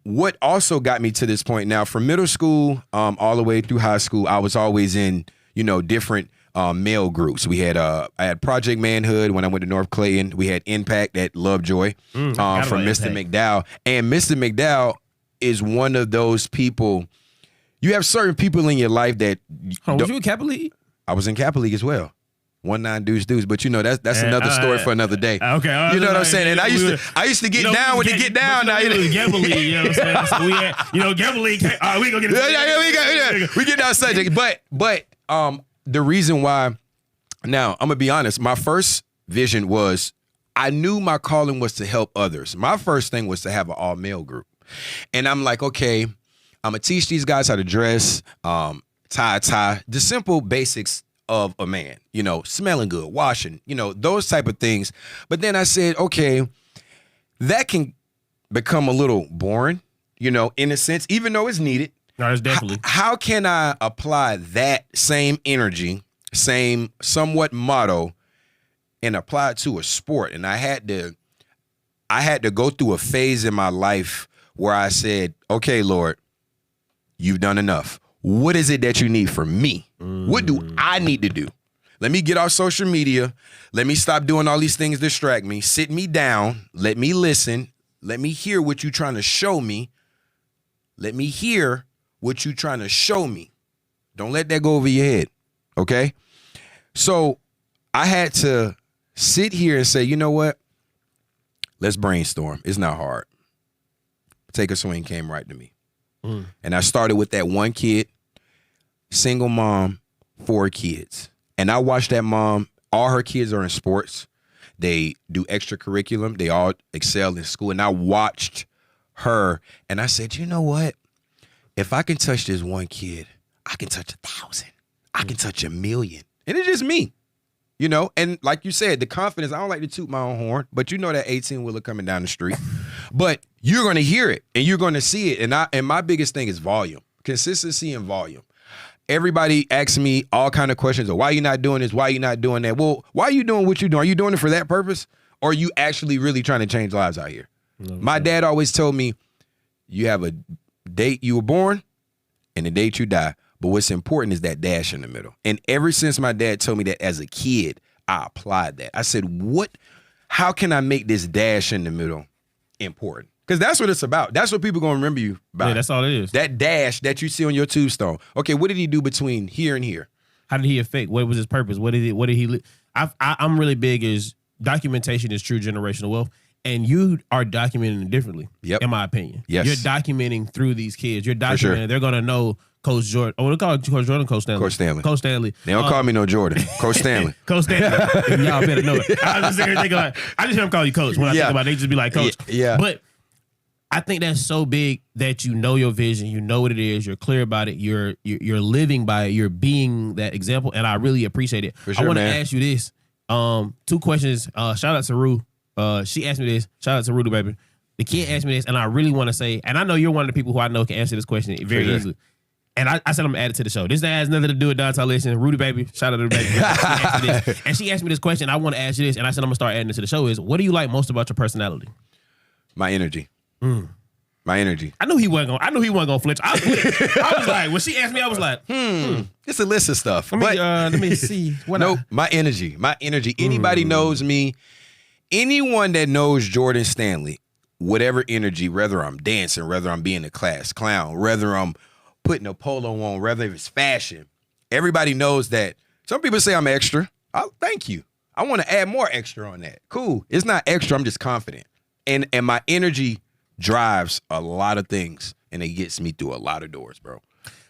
what also got me to this point now, from middle school all the way through high school, I was always in, different male groups. We had I had Project Manhood when I went to North Clayton. We had Impact at Lovejoy from Mr. McDowell. And Mr. McDowell is one of those people. You have certain people in your life that. Was you in Kappa League? I was in Kappa League as well. 19 dudes, but that's another story for another day. Okay, you know what I'm saying. And I used to get down with the get down. Now you know Gamble League, you know what I'm saying. So we had, Gamble League. We gonna get we get down subject, but the reason why. Now I'm gonna be honest. My first vision was I knew my calling was to help others. My first thing was to have an all male group, and I'm like, okay, I'm gonna teach these guys how to dress, tie, the simple basics of a man, smelling good, washing, those type of things. But then I said, okay, that can become a little boring, in a sense, even though it's needed. No, it's definitely. How can I apply that same energy, same somewhat motto, and apply it to a sport? And I had to go through a phase in my life where I said, okay, Lord, you've done enough. What is it that you need from me? What do I need to do? Let me get off social media. Let me stop doing all these things that distract me. Sit me down. Let me listen. Let me hear what you're trying to show me. Let me hear what you're trying to show me. Don't let that go over your head, okay? So I had to sit here and say, you know what? Let's brainstorm. It's not hard. Take a Swing came right to me. And I started with that one kid, single mom, 4 kids. And I watched that mom. All her kids are in sports. They do extracurriculum. They all excel in school. And I watched her and I said, you know what? If I can touch this one kid, I can touch 1,000. I can touch 1,000,000. And it's just me, And like you said, the confidence, I don't like to toot my own horn, but that 18-wheeler coming down the street. But you're going to hear it and you're going to see it. And my biggest thing is volume, consistency and volume. Everybody asks me all kind of questions of why you not doing this, why you not doing that. Well, why are you doing what you're doing? Are you doing it for that purpose? Or are you actually really trying to change lives out here? My dad always told me, you have a date you were born and the date you die. But what's important is that dash in the middle. And ever since my dad told me that as a kid, I applied that. I said, how can I make this dash in the middle important? Because that's what it's about. That's what people are going to remember you about. Yeah, that's all it is. That dash that you see on your tombstone. Okay, what did he do between here and here? How did he affect? What was his purpose? What did he? I'm really big is documentation is true generational wealth. And you are documenting it differently, in my opinion. Yes. You're documenting through these kids. You're documenting. Sure. They're going to know Coach Jordan. Oh, they call it Coach Jordan, Coach Stanley. Coach Stanley. They don't call me no Jordan. Coach Stanley. Coach Stanley. Y'all better know it. I just hear him call you Coach. When I think about it, they just be like Coach. Yeah. But I think that's so big that you know your vision, you know what it is, you're clear about it, you're living by it, you're being that example, and I really appreciate it. For sure, I want to man. ask you this. 2 questions. Shout out to Rue. She asked me this. Shout out to Rudy, baby. The kid asked me this, and I really want to say, and I know you're one of the people who I know can answer this question very easily. And I said I'm going to add it to the show. This has nothing to do with Downtown Listen. Rudy, baby. Shout out to the baby. She asked me this. And she asked me this question. I want to ask you this, and I said I'm going to start adding it to the show is, what do you like most about your personality? My energy. My energy. I knew he wasn't gonna flinch. I was like, when she asked me, I was like, It's a list of stuff. Let me see. My energy. Anybody knows me. Anyone that knows Jordan Stanley, whatever energy, whether I'm dancing, whether I'm being a class clown, whether I'm putting a polo on, whether it's fashion, everybody knows that. Some people say I'm extra. Thank you. I want to add more extra on that. Cool. It's not extra. I'm just confident. And my energy drives a lot of things, and it gets me through a lot of doors, bro.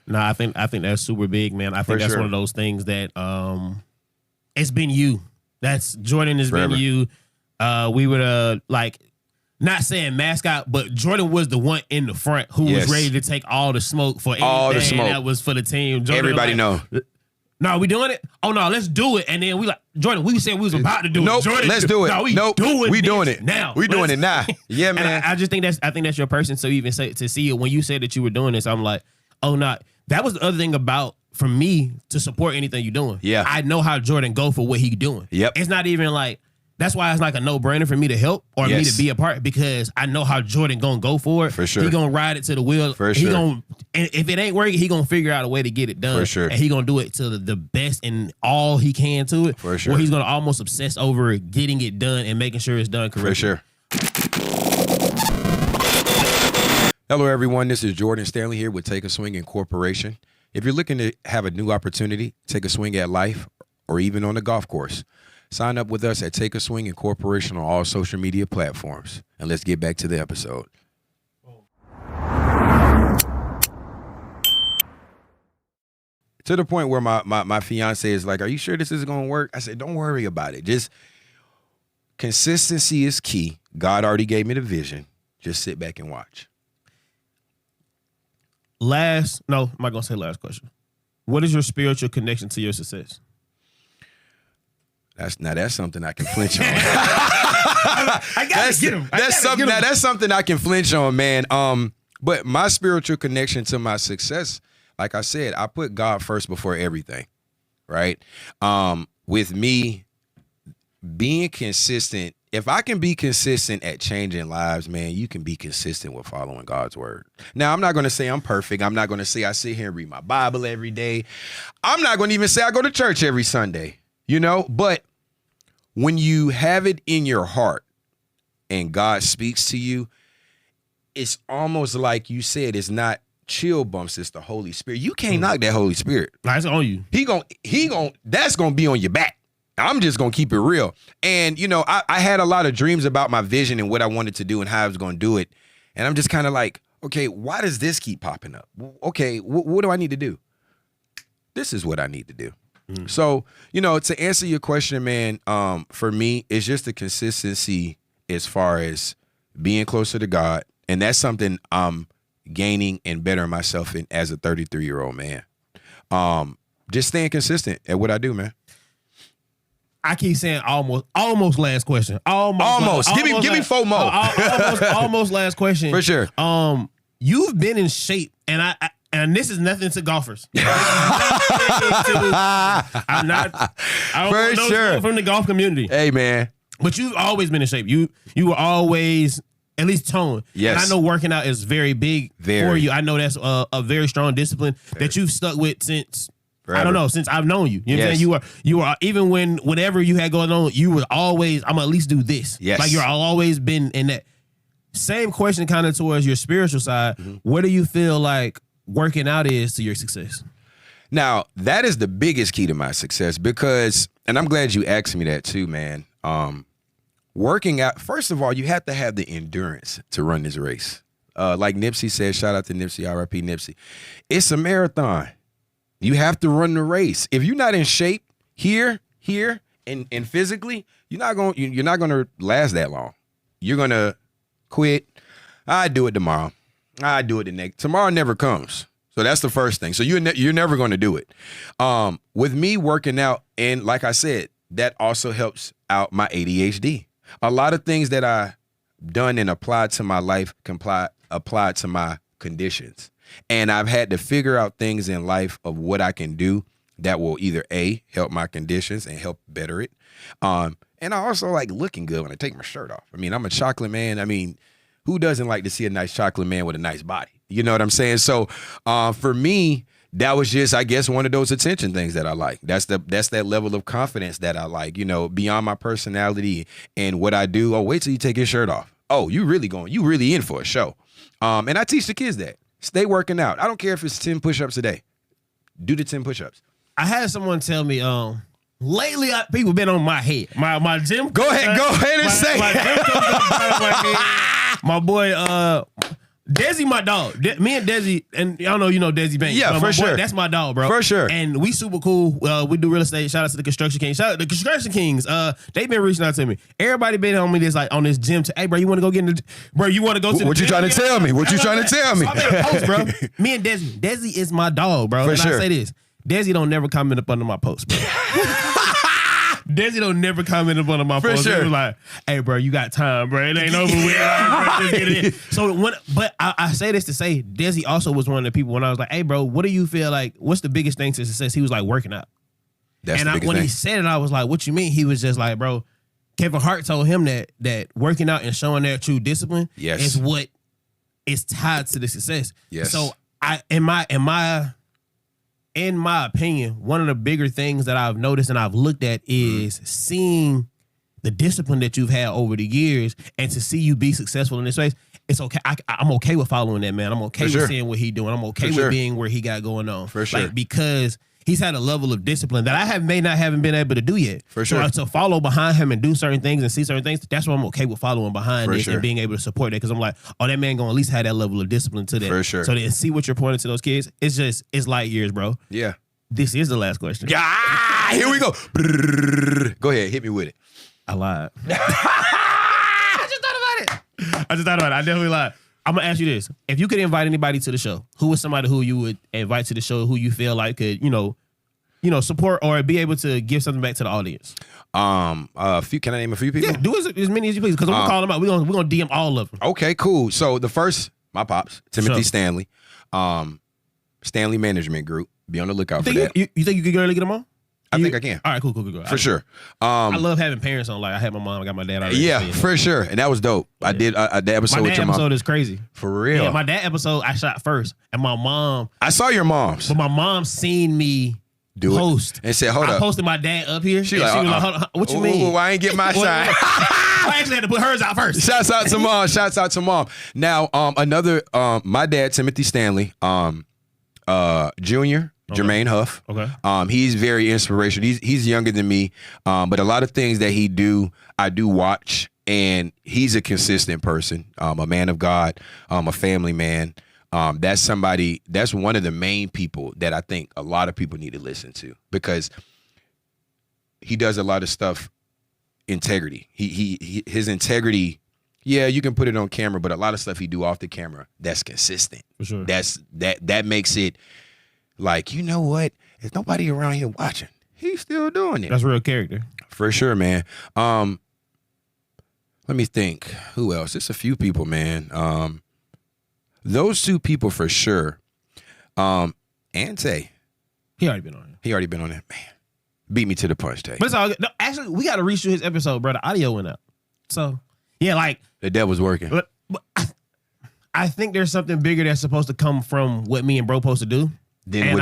No, I think that's super big, man. I think that's one of those things that it's been you. That's Jordan has been you. We would not saying mascot, but Jordan was the one in the front who was ready to take all the smoke for anything that was for the team. Jordan Everybody know. No, we doing it? Oh, no, let's do it. And then we Jordan, we said we was about to do it. Jordan, let's do it. We doing it now. We doing it now. Yeah, man. And I just think I think that's your person. So even to see it when you said that you were doing this, I'm like, oh, no. That was the other thing about, for me, to support anything you're doing. Yeah. I know how Jordan go for what he doing. Yep. It's not even like, that's why it's like a no-brainer for me to help or me to be a part, because I know how Jordan gonna go for it. For sure. He gonna ride it to the wheel. For sure. And if it ain't working, he gonna figure out a way to get it done. For sure. And he gonna do it to the best and all he can to it. For sure. Where he's gonna almost obsess over getting it done and making sure it's done correctly. For sure. Hello, everyone. This is Jordan Stanley here with Take a Swing Incorporation. If you're looking to have a new opportunity, take a swing at life, or even on the golf course, sign up with us at Take a Swing Incorporation on all social media platforms. And let's get back to the episode. To the point where my fiance is like, are you sure this is going to work? I said, don't worry about it. Just consistency is key. God already gave me the vision. Just sit back and watch. I'm not going to say last question. What is your spiritual connection to your success? That's something I can flinch on. I gotta get him. That's something I can flinch on, man. But my spiritual connection to my success, like I said, I put God first before everything, right? With me being consistent, if I can be consistent at changing lives, man, you can be consistent with following God's word. Now, I'm not going to say I'm perfect. I'm not going to say I sit here and read my Bible every day. I'm not going to even say I go to church every Sunday, but when you have it in your heart and God speaks to you, it's almost like you said, it's not chill bumps, it's the Holy Spirit. You can't knock that Holy Spirit. That's on you. That's going to be on your back. I'm just going to keep it real. And, I had a lot of dreams about my vision and what I wanted to do and how I was going to do it. And I'm just kind of like, okay, why does this keep popping up? Okay, what do I need to do? This is what I need to do. So, to answer your question, man, for me, it's just the consistency as far as being closer to God. And that's something I'm gaining and bettering myself in as a 33-year-old man. Just staying consistent at what I do, man. I keep saying almost last question. Almost. Give me 4 more. Almost last question. For sure. You've been in shape, and this is nothing to golfers. I'm not. I don't know sure. From the golf community. Hey, man. But you've always been in shape. You were always at least toned. Yes. And I know working out is very big for you. I know that's a very strong discipline that you've stuck with since. Forever. I don't know, since I've known you. You know what I'm saying? You were even whatever you had going on, you were always, I'm gonna at least do this. Yes. Like you're always been in that. Same question kind of towards your spiritual side. Mm-hmm. What do you feel like working out is to your success? Now, that is the biggest key to my success because, and I'm glad you asked me that too, man. Working out, first of all, you have to have the endurance to run this race. Like Nipsey said, shout out to Nipsey, R.I.P. Nipsey. It's a marathon. You have to run the race. If you're not in shape here, and physically, you're not going to last that long. You're going to quit. I do it tomorrow. I do it the next. Tomorrow never comes. So that's the first thing. So you're never going to do it. With me working out, and like I said, that also helps out my ADHD. A lot of things that I done and applied to my life can apply to my conditions. And I've had to figure out things in life of what I can do that will either A, help my conditions and help better it. And I also like looking good when I take my shirt off. I mean, I'm a chocolate man. I mean, who doesn't like to see a nice chocolate man with a nice body? You know what I'm saying? So for me, that was just, I guess, one of those attention things that I like. That's that level of confidence that I like, beyond my personality and what I do. Oh, wait till you take your shirt off. Oh, you really in for a show. And I teach the kids that. Stay working out. I don't care if it's 10 push-ups a day. Do the 10 push-ups. I had someone tell me, lately people been on my head. My gym. Go ahead and say my gym coach, my boy, Desi, my dog. Me and Desi, and y'all know Desi Banks. Yeah, for sure. That's my dog, bro. For sure. And we super cool. We do real estate. Shout out to the Construction Kings. Shout out to the Construction Kings. They've been reaching out to me. Everybody been on me on this gym. Hey, bro, you want to go get in the? Bro, you want to go to? What you trying to tell me? What you trying to tell me? So I made a post, bro. Me and Desi. Desi is my dog, bro. For and sure. I say this. Desi don't never comment up under my post, bro. Desi don't never comment up under my post. For sure. He was like, hey, bro, you got time, bro. It ain't over with. Just get it in. So but I say this to say, Desi also was one of the people when I was like, hey, bro, what do you feel like? What's the biggest thing to success? He was like, working out. That's the biggest when thing. he said it, I was like, what you mean? He was just like, bro, Kevin Hart told him that working out and showing their true discipline yes. is what is tied to the success. Yes. So in my opinion, one of the bigger things that I've noticed and I've looked at is seeing the discipline that you've had over the years, and to see you be successful in this space. It's okay. I'm okay with following that, man. I'm okay with seeing what he's doing. I'm okay with being where he got going on. For sure. Like, because he's had a level of discipline that I haven't been able to do yet. For sure. So to follow behind him and do certain things and see certain things, that's what I'm okay with following behind this and being able to support that, because I'm like, oh, that man gonna at least have that level of discipline to that. For sure. So to see what you're pointing to those kids, it's light years, bro. Yeah. This is the last question. Yeah. Here we go. Go ahead. Hit me with it. I lied. I just thought about it. I definitely lied. I'm gonna ask you this: if you could invite anybody to the show, who was somebody who you would invite to the show, who you feel like could, support or be able to give something back to the audience? Can I name a few people? Yeah, do as many as you please, because we're gonna call them out. We're gonna DM all of them. Okay, cool. So the first, my pops, Timothy Stanley, Stanley Management Group. Be on the lookout for that. You think you could really get them on? I think I can. All right, cool. For sure. I love having parents on. Like, I had my mom, I got my dad already. Yeah, for sure. And that was dope. Yeah. I did the episode with your mom. My dad episode is crazy. For real. Yeah, my dad episode I shot first. And my mom. I saw your mom's. But my mom seen me post. And said, hold up. I posted my dad up here. She was like, hold on. What you mean? I ain't get my shine. I actually had to put hers out first. Shouts out to mom. Now, another, my dad, Timothy Stanley, Junior. Okay. Jermaine Huff. Okay. He's very inspirational. He's younger than me, but a lot of things that I do watch, and he's a consistent person, a man of God, a family man. That's one of the main people that I think a lot of people need to listen to, because he does a lot of stuff, integrity. His integrity. Yeah, you can put it on camera, but a lot of stuff he do off the camera, that's consistent. For sure. That makes it. Like, you know what? There's nobody around here watching. He's still doing it. That's real character. For sure, man. Let me think. Who else? It's a few people, man. Those two people for sure. Ante. He already been on it. Man, beat me to the punch, Tay. But it's all good. No, actually, we got to reshoot his episode, bro. The audio went out. So, yeah, like. The devil's working. But I think there's something bigger that's supposed to come from what me and bro supposed to do. Than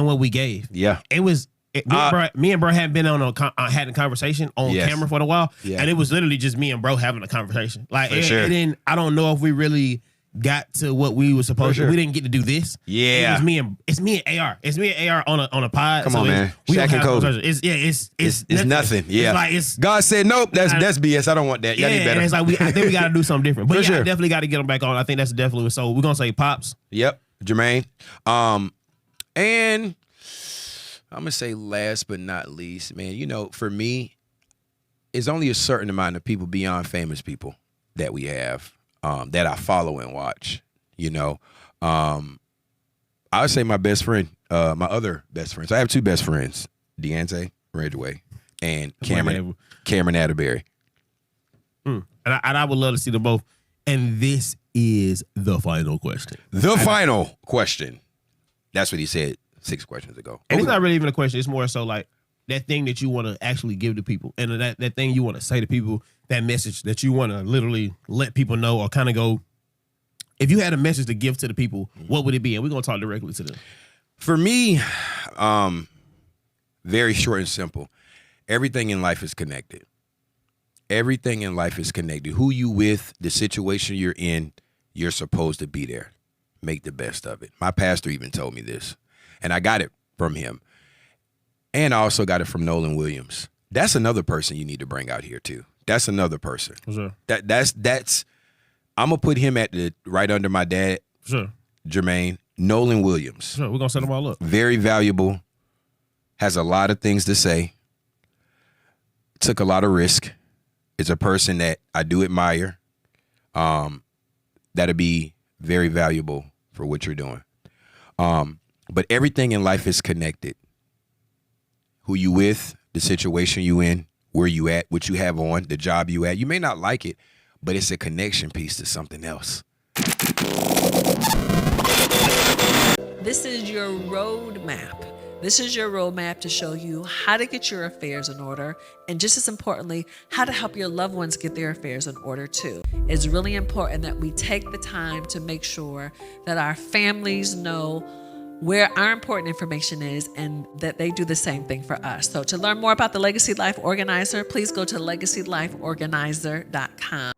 what we gave. Yeah. It was me and bro hadn't been on had a conversation on camera for a while. Yeah. And it was literally just me and bro having a conversation. Like then I don't know if we really got to what we were supposed to. We didn't get to do this. Yeah. It's me and AR. It's me and AR on a pod. Come on, man. Shaq and Kobe. It's nothing. Yeah. It's like God said nope. That's BS. I don't want that. Y'all need better. And it's like I think we got to do something different. But I definitely got to get them back on. I think that's definitely so. We're gonna say Pops. Yep. Jermaine. And I'm going to say last but not least, man, for me, it's only a certain amount of people beyond famous people that we have that I follow and watch, I would say my best friend, my other best friends. I have two best friends, Deante Ridgway and Cameron Atterbury. And I would love to see them both. And this is the final question. Final question. That's what he said 6 questions ago. And it's not really even a question. It's more so like that thing that you want to actually give to people, and that thing you want to say to people, that message that you want to literally let people know, or kind of go, if you had a message to give to the people, what would it be? And we're going to talk directly to them. For me, very short and simple. Everything in life is connected. Everything in life is connected. Who you with, the situation you're in, you're supposed to be there. Make the best of it. My pastor even told me this, and I got it from him. And I also got it from Nolan Williams. That's another person you need to bring out here too. That's another person. Sure. That's I'm gonna put him at right under my dad. Sure. Jermaine. Nolan Williams. Sure, we're gonna set them all up. Very valuable. Has a lot of things to say. Took a lot of risk. Is a person that I do admire. That'll be very valuable for what you're doing. But everything in life is connected. Who you with, the situation you in, where you at, what you have on, the job you at. You may not like it, but it's a connection piece to something else. This is your roadmap This is your roadmap to show you how to get your affairs in order, and just as importantly, how to help your loved ones get their affairs in order too. It's really important that we take the time to make sure that our families know where our important information is and that they do the same thing for us. So to learn more about the Legacy Life Organizer, please go to legacylifeorganizer.com.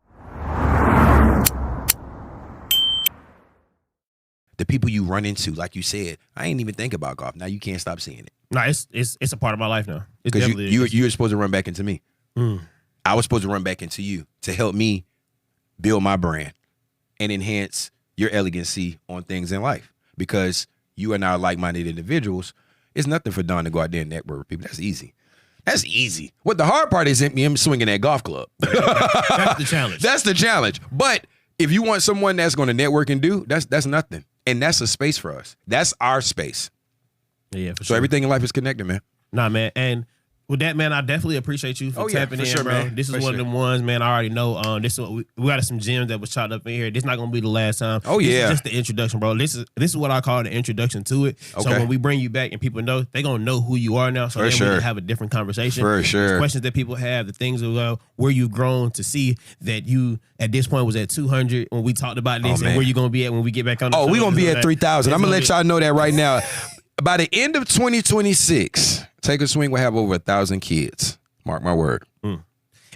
The people you run into, like you said, I ain't even think about golf. Now you can't stop seeing it. No, it's a part of my life now. Because you were supposed to run back into me. I was supposed to run back into you to help me build my brand and enhance your elegancy on things in life. Because you and I are like-minded individuals. It's nothing for Don to go out there and network with people. That's easy. That's easy. What the hard part is him swinging that golf club. That's the challenge. That's the challenge. But if you want someone that's going to network and do, that's nothing. And that's a space for us. That's our space. Yeah, for sure. So everything in life is connected, man. Nah, man. And with that, man, I definitely appreciate you for tapping in, sure, bro. Man. This is one of them ones, man. I already know. This is we got some gems that was chopped up in here. This is not gonna be the last time. Oh, this yeah. is just the introduction, bro. This is what I call the introduction to it. Okay. So when we bring you back and people know, they gonna know who you are now. So then we can have a different conversation. For sure. There's questions that people have, the things about where you've grown to see that you at this point was at 200 when we talked about this, and where you gonna be at when we get back on the show. We're gonna be at 3,000. I'm gonna let y'all know that right now. By the end of 2026, Take a Swing will have over 1,000 kids. Mark my word. And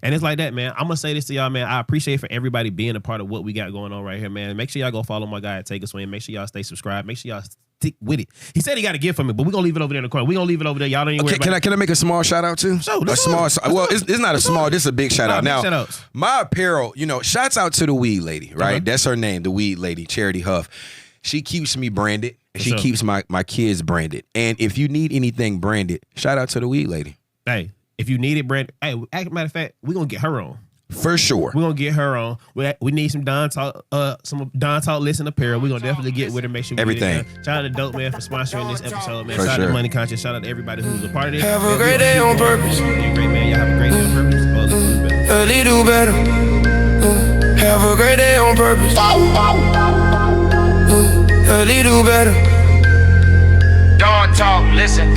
it's like that, man. I'm going to say this to y'all, man. I appreciate for everybody being a part of what we got going on right here, man. Make sure y'all go follow my guy at Take a Swing. Make sure y'all stay subscribed. Make sure y'all stick with it. He said he got a gift for me, but we're going to leave it over there in the corner. We're going to leave it over there. Y'all don't even worry about it. Can I make a small shout out too? Sure, a small. Well, it's not a small. This is a big shout out. Now, my apparel, shouts out to the Weed Lady, right? That's her name, the Weed Lady, Charity Huff. She keeps me branded. She keeps my kids branded. And if you need anything branded, shout out to the Weed Lady. Hey, if you need it branded, hey, matter of fact, we're going to get her on. For sure. We're going to get her on. We need some Don Talk listen apparel. We're going to definitely get with her, make sure we everything. Get it done. Shout out to Dope Man for sponsoring this episode, man. For Shout sure. out to Money Conscious. Shout out to everybody who's a part of this. Have a great day on purpose. Great, man. Y'all have a great day on purpose. Early do better. Have a great day on purpose. Early do better. Don't talk, listen.